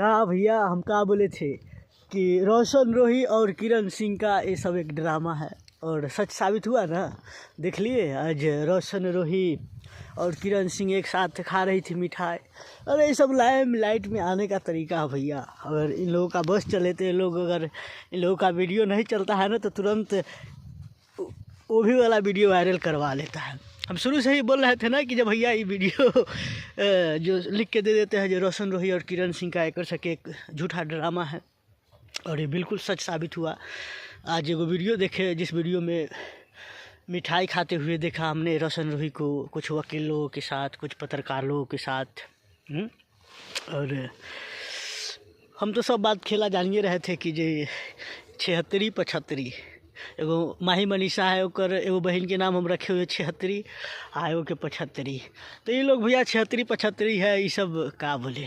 कहा भैया हम कहा बोले थे कि रोशन रोही और किरण सिंह का ये सब एक ड्रामा है और सच साबित हुआ ना। देख लिए आज रोशन रोही और किरण सिंह एक साथ खा रही थी मिठाई। अरे ये सब लाइट में आने का तरीका है भैया। अगर इन लोगों का बस चले तो लोग, अगर इन लोगों का वीडियो नहीं चलता है ना तो तुरंत वो भी वाला वीडियो वायरल करवा लेता है। हम शुरू से ही बोल रहे थे ना कि जब भैया ये वीडियो जो लिख के दे देते हैं जो रोशन रोही और किरण सिंह का एक सके एक झूठा ड्रामा है और ये बिल्कुल सच साबित हुआ। आज एगो वीडियो देखे जिस वीडियो में मिठाई खाते हुए देखा हमने रोशन रोही को कुछ वकीलों के साथ, कुछ पत्रकार लोगों के साथ। और हम तो सब बात खेला जानिए रहे थे कि जे 76-75 एगो माही मनीषा है ओकर एगो बहन के नाम हम रखे हुए 76 आ एगो के 75। तो ये लोग भैया 76-75 है, ये सब का बोले।